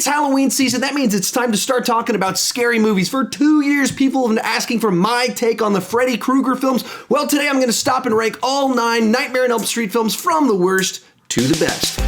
It's Halloween season. That means it's time to start talking about scary movies. For 2 years, people have been asking for my take on the Freddy Krueger films. Well, today I'm going to stop and rank all 9 Nightmare on Elm Street films from the worst to the best.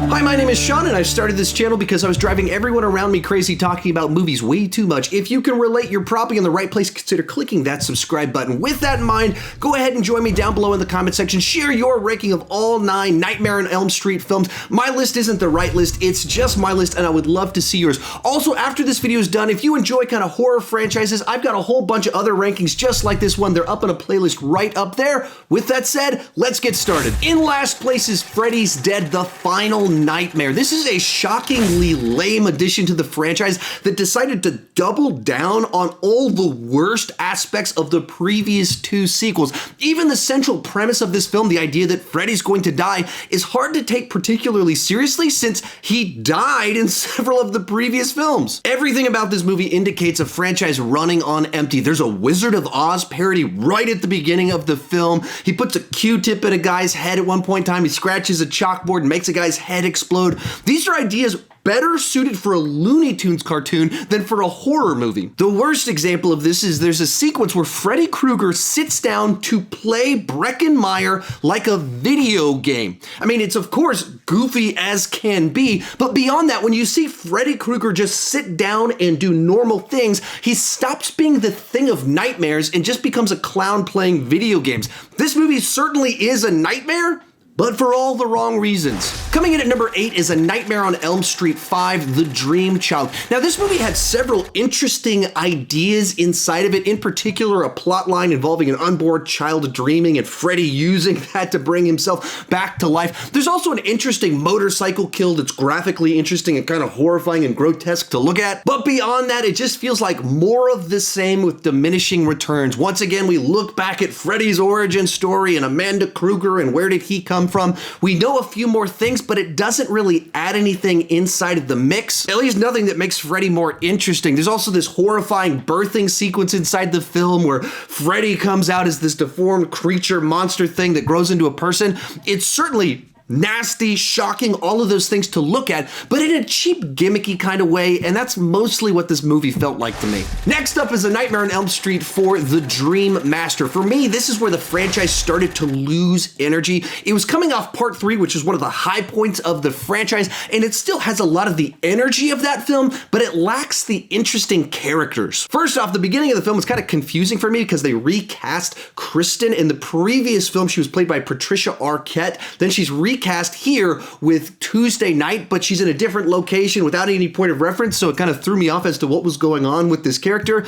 Hi, my name is Sean, and I started this channel because I was driving everyone around me crazy talking about movies way too much. If you can relate, you're probably in the right place. Consider clicking that subscribe button. With that in mind, go ahead and join me down below in the comment section. Share your ranking of all 9 Nightmare on Elm Street films. My list isn't the right list, it's just my list, and I would love to see yours. Also, after this video is done, if you enjoy kind of horror franchises, I've got a whole bunch of other rankings just like this one. They're up in a playlist right up there. With that said, let's get started. In last place is Freddys Dead, The Final Nightmare. This is a shockingly lame addition to the franchise that decided to double down on all the worst aspects of the previous 2 sequels. Even the central premise of this film, the idea that Freddy's going to die, is hard to take particularly seriously since he died in several of the previous films. Everything about this movie indicates a franchise running on empty. There's a Wizard of Oz parody right at the beginning of the film. He puts a Q-tip in a guy's head at one point in time. He scratches a chalkboard and makes a guy's head explode. These are ideas better suited for a Looney Tunes cartoon than for a horror movie. The worst example of this is there's a sequence where Freddy Krueger sits down to play Breckenmeyer like a video game. I mean, it's of course goofy as can be, but beyond that, when you see Freddy Krueger just sit down and do normal things, he stops being the thing of nightmares and just becomes a clown playing video games. This movie certainly is a nightmare, but for all the wrong reasons. Coming in at number 8 is A Nightmare on Elm Street 5, The Dream Child. Now, this movie had several interesting ideas inside of it, in particular a plot line involving an unborn child dreaming and Freddy using that to bring himself back to life. There's also an interesting motorcycle kill that's graphically interesting and kind of horrifying and grotesque to look at. But beyond that, it just feels like more of the same with diminishing returns. Once again, we look back at Freddy's origin story and Amanda Krueger and where did he come from. We know a few more things, but it doesn't really add anything inside of the mix. At least nothing that makes Freddy more interesting. There's also this horrifying birthing sequence inside the film where Freddy comes out as this deformed creature monster thing that grows into a person. It's certainly nasty, shocking, all of those things to look at, but in a cheap, gimmicky kind of way, and that's mostly what this movie felt like to me. Next up is A Nightmare on Elm Street 4, The Dream Master. For me, this is where the franchise started to lose energy. It was coming off Part 3, which is one of the high points of the franchise, and it still has a lot of the energy of that film, but it lacks the interesting characters. First off, the beginning of the film was kind of confusing for me because they recast Kristen. In the previous film, she was played by Patricia Arquette. Then she's recast here with Tuesday Night, but she's in a different location without any point of reference, so it kind of threw me off as to what was going on with this character.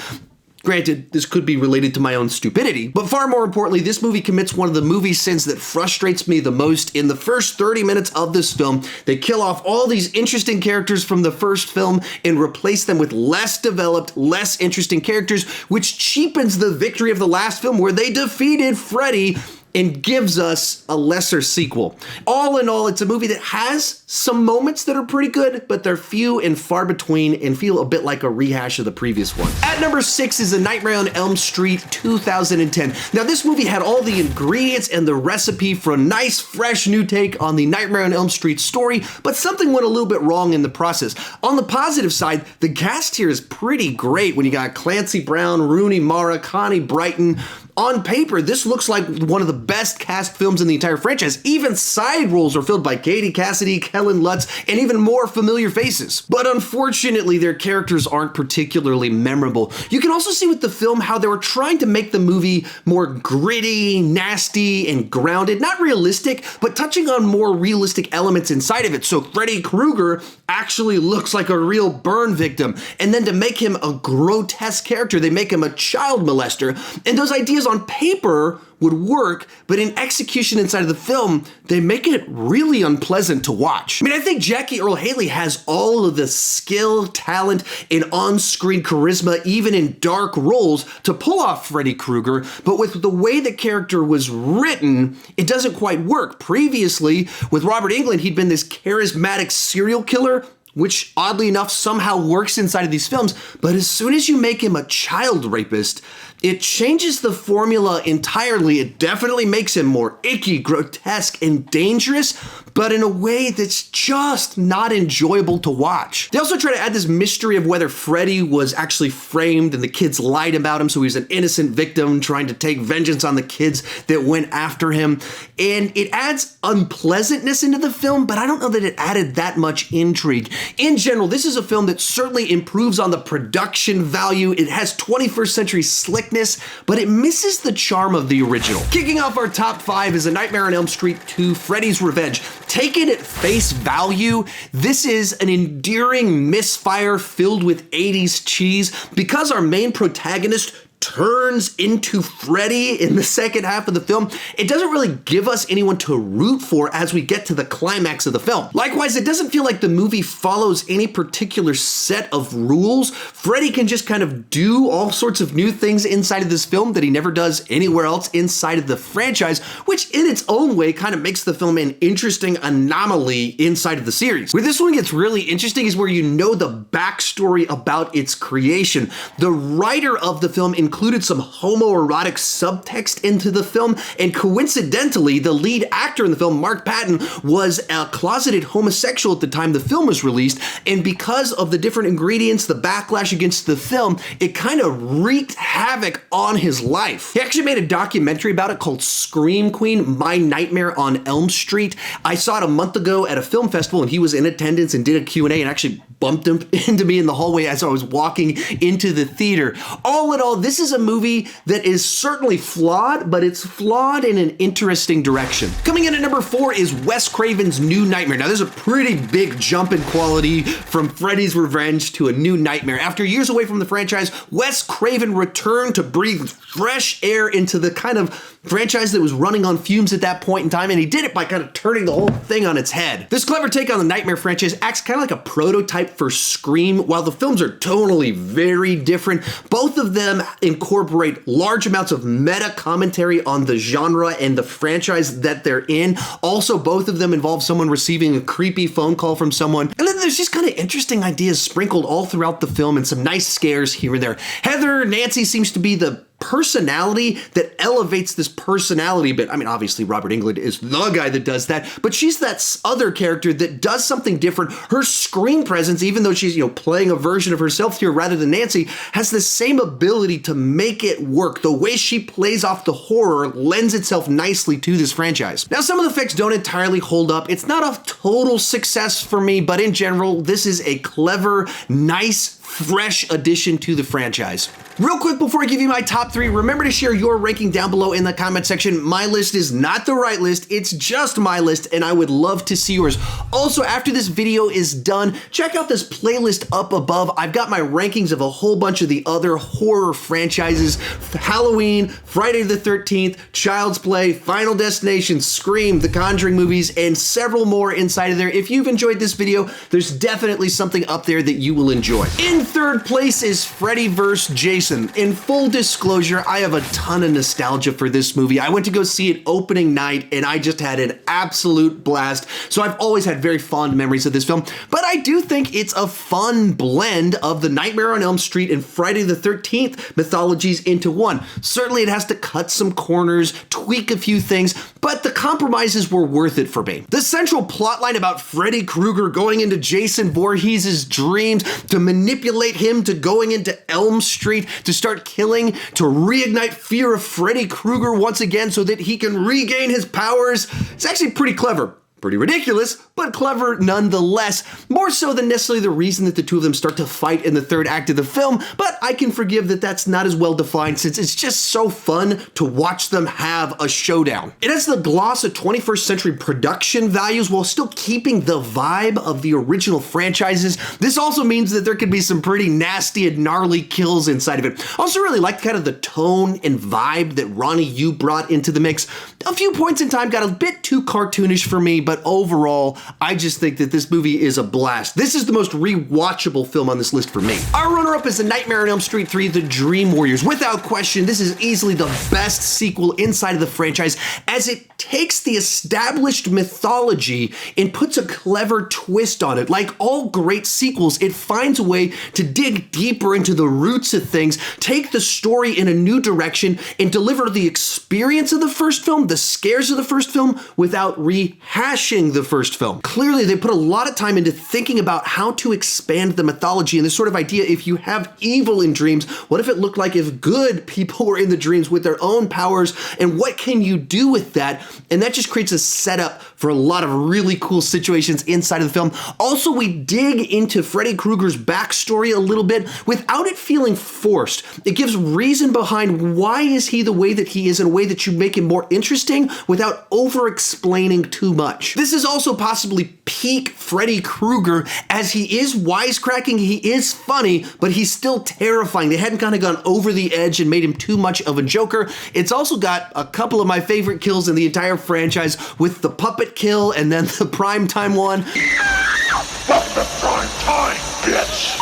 Granted, this could be related to my own stupidity, but far more importantly, this movie commits one of the movie sins that frustrates me the most. In the first 30 minutes of this film, they kill off all these interesting characters from the first film and replace them with less developed, less interesting characters, which cheapens the victory of the last film where they defeated Freddy and gives us a lesser sequel. All in all, it's a movie that has some moments that are pretty good, but they're few and far between and feel a bit like a rehash of the previous one. At number 6 is A Nightmare on Elm Street 2010. Now, this movie had all the ingredients and the recipe for a nice, fresh new take on the Nightmare on Elm Street story, but something went a little bit wrong in the process. On the positive side, the cast here is pretty great when you got Clancy Brown, Rooney Mara, Connie Brighton. On paper, this looks like one of the best cast films in the entire franchise. Even side roles are filled by Katie Cassidy, Kellen Lutz, and even more familiar faces. But unfortunately, their characters aren't particularly memorable. You can also see with the film how they were trying to make the movie more gritty, nasty, and grounded. Not realistic, but touching on more realistic elements inside of it. So Freddy Krueger actually looks like a real burn victim. And then to make him a grotesque character, they make him a child molester. And those ideas on paper would work, but in execution inside of the film, they make it really unpleasant to watch. I mean, I think Jackie Earle Haley has all of the skill, talent, and on-screen charisma, even in dark roles, to pull off Freddy Krueger, but with the way the character was written, it doesn't quite work. Previously, with Robert Englund, he'd been this charismatic serial killer, which oddly enough somehow works inside of these films, but as soon as you make him a child rapist, It changes the formula entirely. It definitely makes him more icky, grotesque, and dangerous, but in a way that's just not enjoyable to watch. They also try to add this mystery of whether Freddy was actually framed and the kids lied about him, so he's an innocent victim trying to take vengeance on the kids that went after him. And it adds unpleasantness into the film, but I don't know that it added that much intrigue. In general, this is a film that certainly improves on the production value. It has 21st century slickness, but it misses the charm of the original. Kicking off our top 5 is A Nightmare on Elm Street 2, Freddys Revenge. Taken at face value, this is an endearing misfire filled with 80s cheese because our main protagonist turns into Freddy in the second half of the film. It doesn't really give us anyone to root for as we get to the climax of the film. Likewise, it doesn't feel like the movie follows any particular set of rules. Freddy can just kind of do all sorts of new things inside of this film that he never does anywhere else inside of the franchise, which in its own way kind of makes the film an interesting anomaly inside of the series. Where this one gets really interesting is where you know the backstory about its creation. The writer of the film included some homoerotic subtext into the film, and coincidentally, the lead actor in the film, Mark Patton, was a closeted homosexual at the time the film was released, and because of the different ingredients, the backlash against the film, it kind of wreaked havoc on his life. He actually made a documentary about it called Scream Queen, My Nightmare on Elm Street. I saw it a month ago at a film festival, and he was in attendance and did a Q&A and actually bumped into me in the hallway as I was walking into the theater. All in all, this is a movie that is certainly flawed, but it's flawed in an interesting direction. Coming in at number 4 is Wes Craven's New Nightmare. Now, there's a pretty big jump in quality from Freddys Revenge to A New Nightmare. After years away from the franchise, Wes Craven returned to breathe fresh air into the kind of franchise that was running on fumes at that point in time, and he did it by kind of turning the whole thing on its head. This clever take on the Nightmare franchise acts kind of like a prototype for Scream. While the films are tonally very different, both of them incorporate large amounts of meta commentary on the genre and the franchise that they're in. Also, both of them involve someone receiving a creepy phone call from someone. And then there's just kind of interesting ideas sprinkled all throughout the film and some nice scares here and there. Heather Nancy seems to be the personality that elevates this personality bit. I mean, obviously Robert Englund is the guy that does that, but she's that other character that does something different. Her screen presence, even though she's, playing a version of herself here rather than Nancy, has the same ability to make it work. The way she plays off the horror lends itself nicely to this franchise. Now, some of the effects don't entirely hold up. It's not a total success for me, but in general, this is a clever, nice, fresh addition to the franchise. Real quick before I give you my top 3, remember to share your ranking down below in the comment section. My list is not the right list, it's just my list, and I would love to see yours. Also, after this video is done, check out this playlist up above. I've got my rankings of a whole bunch of the other horror franchises: Halloween, Friday the 13th, Child's Play, Final Destination, Scream, The Conjuring movies, and several more inside of there. If you've enjoyed this video, there's definitely something up there that you will enjoy. In third place is Freddy vs. Jason. In full disclosure, I have a ton of nostalgia for this movie. I went to go see it opening night, and I just had an absolute blast. So I've always had very fond memories of this film, but I do think it's a fun blend of the Nightmare on Elm Street and Friday the 13th mythologies into one. Certainly it has to cut some corners, tweak a few things, but the compromises were worth it for me. The central plotline about Freddy Krueger going into Jason Voorhees' dreams to manipulate him to going into Elm Street to start killing, to reignite fear of Freddy Krueger once again so that he can regain his powers. It's actually pretty clever. Pretty ridiculous, but clever nonetheless. More so than necessarily the reason that the two of them start to fight in the third act of the film, but I can forgive that that's not as well defined since it's just so fun to watch them have a showdown. It has the gloss of 21st century production values while still keeping the vibe of the original franchises. This also means that there could be some pretty nasty and gnarly kills inside of it. I also really liked kind of the tone and vibe that Ronnie Yu brought into the mix. A few points in time got a bit too cartoonish for me, but but overall, I just think that this movie is a blast. This is the most rewatchable film on this list for me. Our runner-up is A Nightmare on Elm Street 3, The Dream Warriors. Without question, this is easily the best sequel inside of the franchise, as it takes the established mythology and puts a clever twist on it. Like all great sequels, it finds a way to dig deeper into the roots of things, take the story in a new direction, and deliver the experience of the first film, the scares of the first film, without rehashing the first film. Clearly, they put a lot of time into thinking about how to expand the mythology and this sort of idea, if you have evil in dreams, what if it looked like if good people were in the dreams with their own powers, and what can you do with that? And that just creates a setup for a lot of really cool situations inside of the film. Also, we dig into Freddy Krueger's backstory a little bit without it feeling forced. It gives reason behind why is he the way that he is in a way that you make him more interesting without over-explaining too much. This is also possibly peak Freddy Krueger, as he is wisecracking, he is funny, but he's still terrifying. They hadn't kind of gone over the edge and made him too much of a joker. It's also got a couple of my favorite kills in the entire franchise, with the puppet kill and then the primetime one. Fuck the prime time, bitch!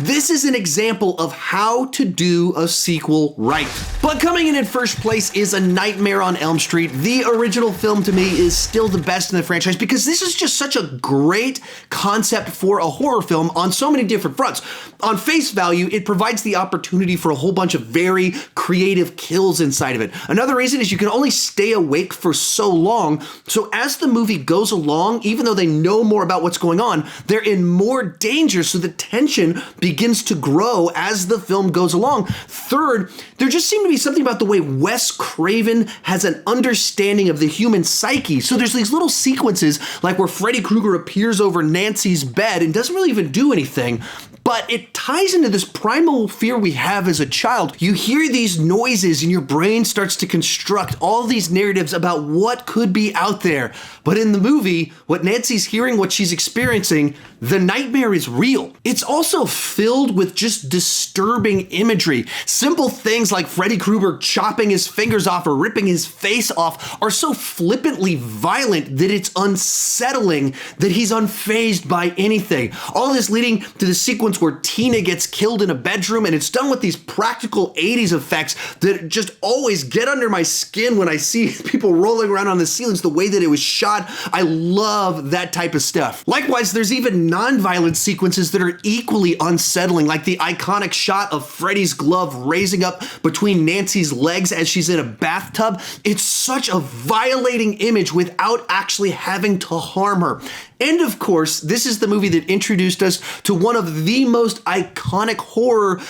This is an example of how to do a sequel right. But coming in at first place is A Nightmare on Elm Street. The original film to me is still the best in the franchise because this is just such a great concept for a horror film on so many different fronts. On face value, it provides the opportunity for a whole bunch of very creative kills inside of it. Another reason is you can only stay awake for so long, so as the movie goes along, even though they know more about what's going on, they're in more danger, so the tension begins to grow as the film goes along. Third, there just seemed to be something about the way Wes Craven has an understanding of the human psyche. So there's these little sequences like where Freddy Krueger appears over Nancy's bed and doesn't really even do anything, but it ties into this primal fear we have as a child. You hear these noises and your brain starts to construct all these narratives about what could be out there. But in the movie, what Nancy's hearing, what she's experiencing, the nightmare is real. It's also filled with just disturbing imagery. Simple things like Freddy Krueger chopping his fingers off or ripping his face off are so flippantly violent that it's unsettling that he's unfazed by anything. All this leading to the sequence where Tina gets killed in a bedroom, and it's done with these practical 80s effects that just always get under my skin when I see people rolling around on the ceilings, the way that it was shot. I love that type of stuff. Likewise, there's even non-violent sequences that are equally unsettling, like the iconic shot of Freddy's glove raising up between Nancy's legs as she's in a bathtub. It's such a violating image without actually having to harm her. And of course, this is the movie that introduced us to one of the most iconic horror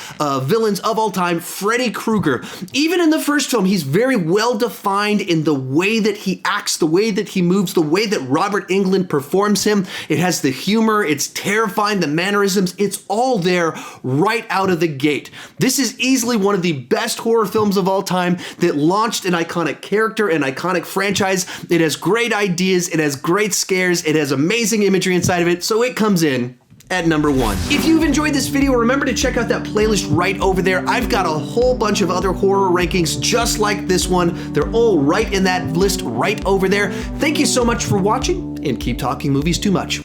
villains of all time, Freddy Krueger. Even in the first film, he's very well defined in the way that he acts, the way that he moves, the way that Robert Englund performs him. It has the humor, it's terrifying, the mannerisms, it's all there right out of the gate. This is easily one of the best horror films of all time that launched an iconic character, an iconic franchise. It has great ideas, it has great scares, it has amazing imagery inside of it, so it comes in at number 1. If you've enjoyed this video, remember to check out that playlist right over there. I've got a whole bunch of other horror rankings just like this one. They're all right in that list right over there. Thank you so much for watching, and keep talking movies too much.